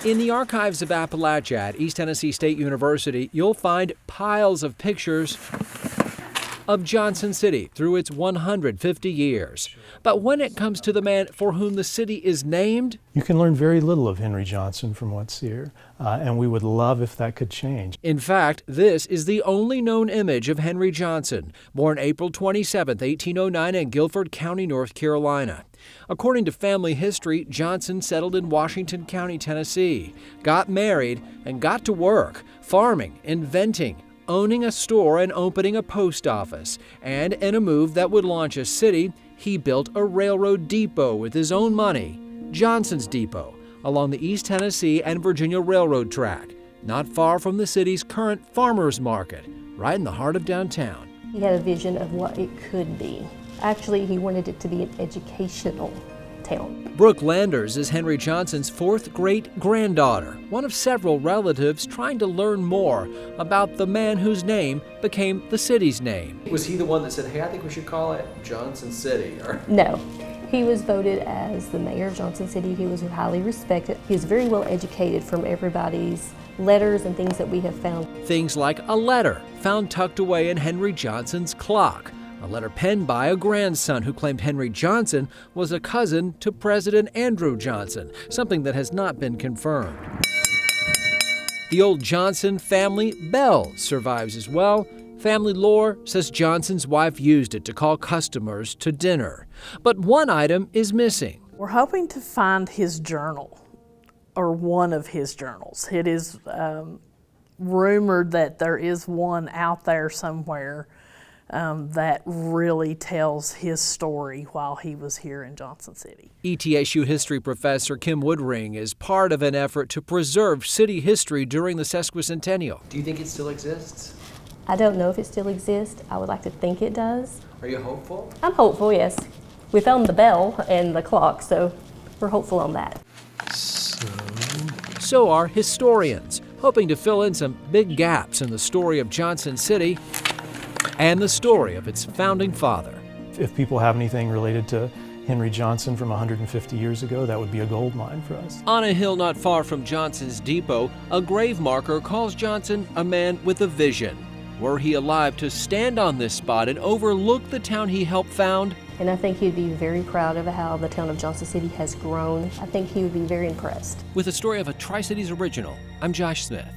In the archives of Appalachia at East Tennessee State University, you'll find piles of pictures of Johnson City through its 150 years. But when it comes to the man for whom the city is named, you can learn very little of Henry Johnson from what's here, and we would love if that could change. In fact, this is the only known image of Henry Johnson, born April 27, 1809 in Guilford County, North Carolina. According to family history, Johnson settled in Washington County, Tennessee, got married, and got to work, farming, inventing, owning a store and opening a post office. And in a move that would launch a city, he built a railroad depot with his own money, Johnson's Depot, along the East Tennessee and Virginia Railroad track, not far from the city's current farmers market, right in the heart of downtown. He had a vision of what it could be. Actually, he wanted it to be an educational town. Brooke Landers is Henry Johnson's fourth great-granddaughter, one of several relatives trying to learn more about the man whose name became the city's name. Was he the one that said, hey, I think we should call it Johnson City? No. He was voted as the mayor of Johnson City. He was highly respected. He was very well educated from everybody's letters and things that we have found. Things like a letter found tucked away in Henry Johnson's clock. A letter penned by a grandson who claimed Henry Johnson was a cousin to President Andrew Johnson, something that has not been confirmed. The old Johnson family bell survives as well. Family lore says Johnson's wife used it to call customers to dinner. But one item is missing. We're hoping to find his journal, or one of his journals. It is rumored that there is one out there somewhere that really tells his story while he was here in Johnson City. ETSU history professor Kim Woodring is part of an effort to preserve city history during the sesquicentennial. Do you think it still exists? I don't know if it still exists. I would like to think it does. Are you hopeful? I'm hopeful, yes. We found the bell and the clock, so we're hopeful on that. So are historians, hoping to fill in some big gaps in the story of Johnson City and the story of its founding father. If people have anything related to Henry Johnson from 150 years ago, that would be a gold mine for us. On a hill not far from Johnson's Depot, a grave marker calls Johnson a man with a vision. Were he alive to stand on this spot and overlook the town he helped found? And I think he'd be very proud of how the town of Johnson City has grown. I think he would be very impressed. With the story of a Tri-Cities original, I'm Josh Smith.